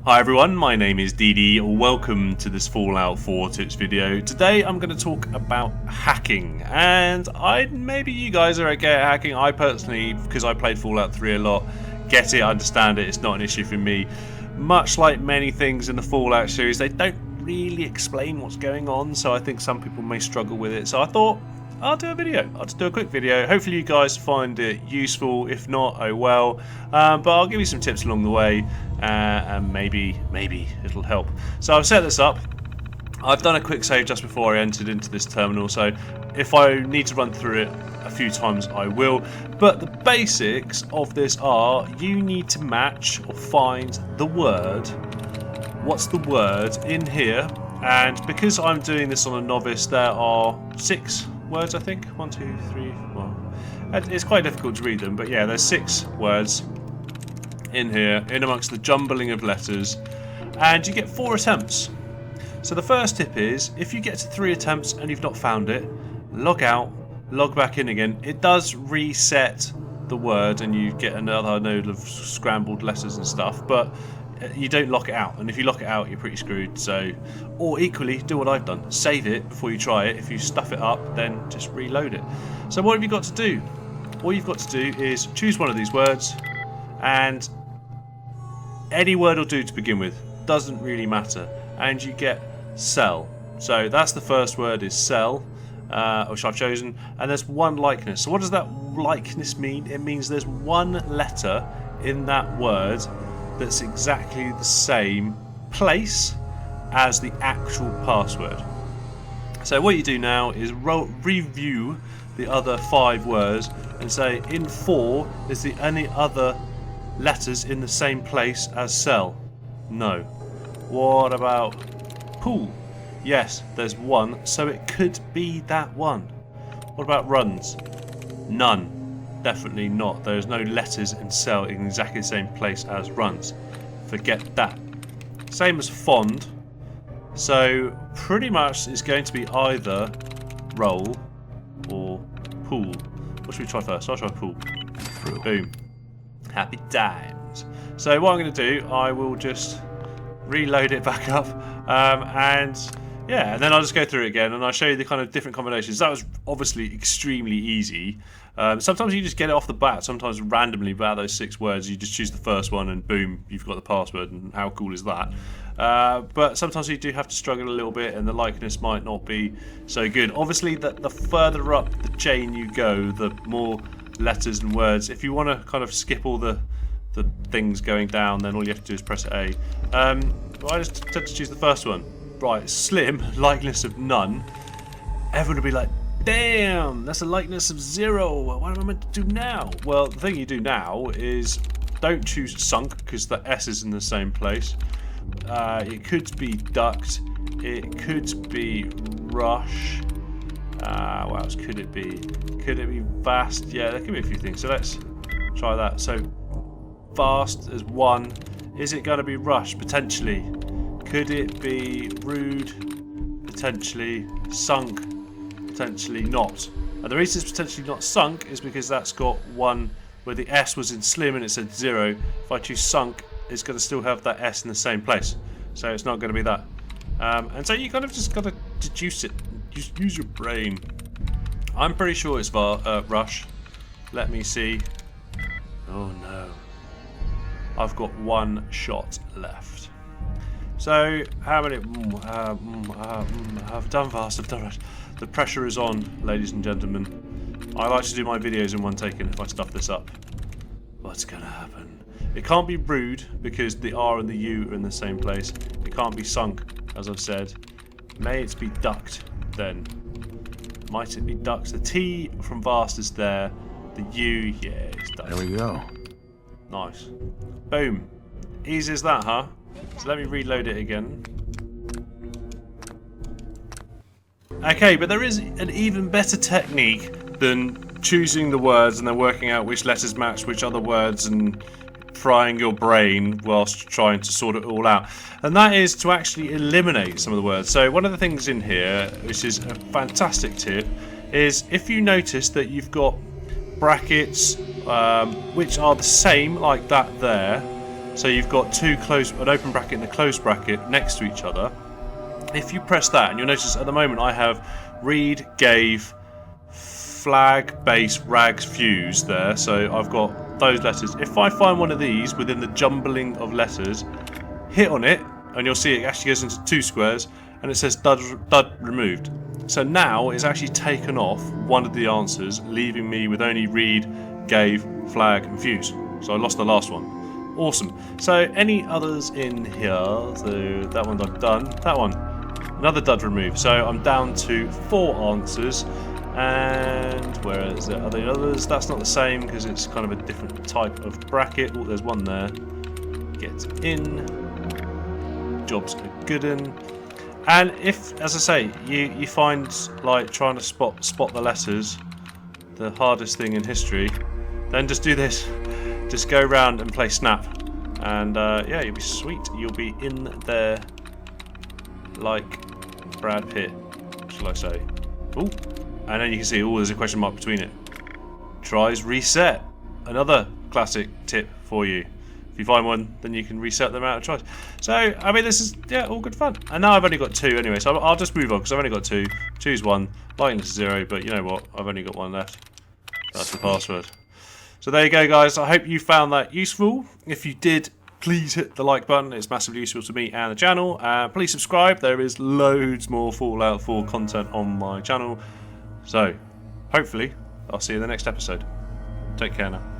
Hi everyone, my name is Didi. Welcome to this Fallout 4 tips video. Today I'm going to talk about hacking, and maybe you guys are okay at hacking. I personally, because I played Fallout 3 a lot, get it, understand it, it's not an issue for me. Much like many things in the Fallout series, they don't really explain what's going on, so I think some people may struggle with it. So I thought, I'll do a video. I'll just do a quick video. Hopefully you guys find it useful. If not, oh well. But I'll give you some tips along the way, and maybe it'll help. So I've set this up. I've done a quick save just before I entered into this terminal, so if I need to run through it a few times, I will. But the basics of this are, you need to match or find the word. What's the word in here? And because I'm doing this on a novice, there are 6 words, I think. 1, 2, 3, well, it's quite difficult to read them, but yeah, there's 6 words in here, in amongst the jumbling of letters, and you get 4 attempts. So the first tip is, if you get to 3 attempts and you've not found it, log out, log back in again. It does reset the word and you get another node of scrambled letters and stuff, but you don't lock it out, and if you lock it out you're pretty screwed. So, or equally, do what I've done, save it before you try it. If you stuff it up, then just reload it. So what have you got to do? All you've got to do is choose one of these words, and any word will do to begin with, doesn't really matter, and you get cell. So that's the first word, is cell, which I've chosen, and there's 1 likeness. So what does that likeness mean? It means there's 1 letter in that word that's exactly the same place as the actual password. So what you do now is review the other 5 words and say, in 4, is there any other letters in the same place as cell? No. What about pool? Yes, there's 1, so it could be that one. What about runs? None. Definitely not. There's no letters in cell in exactly the same place as runs. Forget that. Same as fond. So pretty much it's going to be either roll or pool. What should we try first? I'll try pool. Boom. Happy times. So what I'm going to do, I will just reload it back up, and yeah, and then I'll just go through it again and I'll show you the kind of different combinations. That was obviously extremely easy. Sometimes you just get it off the bat, sometimes randomly about those 6 words, you just choose the first one and boom, you've got the password, and how cool is that? But sometimes you do have to struggle a little bit and the likeness might not be so good. Obviously the further up the chain you go, the more letters and words. If you want to kind of skip all the things going down, then all you have to do is press A. Well, I just tend to choose the first one. Right, slim, likeness of none. Everyone will be like, damn, that's a likeness of 0. What am I meant to do now? Well, the thing you do now is don't choose sunk, because the S is in the same place. It could be duct. It could be rush. What else could it be? Could it be vast? Yeah, there could be a few things. So let's try that. So vast is 1. Is it going to be rush? Potentially. Could it be rude? Potentially. Sunk? Potentially not. And the reason it's potentially not sunk is because that's got 1 where the S was in slim and it said 0. If I choose sunk, it's going to still have that S in the same place. So it's not going to be that. And so you kind of just got to deduce it. Use your brain. I'm pretty sure it's rush. Let me see. Oh no. I've got 1 shot left. So how many? I've done fast. I've done rush. The pressure is on, ladies and gentlemen. I like to do my videos in one take, and if I stuff this up, what's gonna happen? It can't be rude because the R and the U are in the same place. It can't be sunk, as I've said. May it be duct then. Might it be duct? The T from vast is there. The U, yeah, it's duct. There we go. Nice. Boom. Easy as that, huh? So let me reload it again. Okay, but there is an even better technique than choosing the words and then working out which letters match which other words and frying your brain whilst trying to sort it all out. And that is to actually eliminate some of the words. So one of the things in here, which is a fantastic tip, is if you notice that you've got brackets which are the same like that there, So you've got an open bracket and a closed bracket next to each other. If you press that, and you'll notice at the moment I have read, gave, flag, base, rags, fuse there. So I've got those letters. If I find one of these within the jumbling of letters, hit on it, and you'll see it actually goes into 2 squares, and it says dud removed. So now it's actually taken off one of the answers, leaving me with only read, gave, flag, and fuse. So I lost the last one. Awesome. So any others in here? So that one I've done. That one, another dud removed. So I'm down to 4 answers. And where is there? Are there others? That's not the same because it's kind of a different type of bracket. Oh, there's one there. Get in. Job's a good one. And if, as I say, you find like trying to spot the letters the hardest thing in history, then just do this. Just go around and play Snap, and yeah, you'll be sweet. You'll be in there like Brad Pitt, shall I say? Oh, and then you can see, oh, there's a question mark between it. Tries reset. Another classic tip for you. If you find one, then you can reset them out of tries. So, I mean, this is, yeah, all good fun. And now I've only got 2 anyway, so I'll just move on because I've only got 2. Choose 1. Lightness is 0, but you know what? I've only got 1 left. That's the password. So there you go, guys. I hope you found that useful. If you did, please hit the like button. It's massively useful to me and the channel. Please subscribe. There is loads more Fallout 4 content on my channel. So, hopefully, I'll see you in the next episode. Take care now.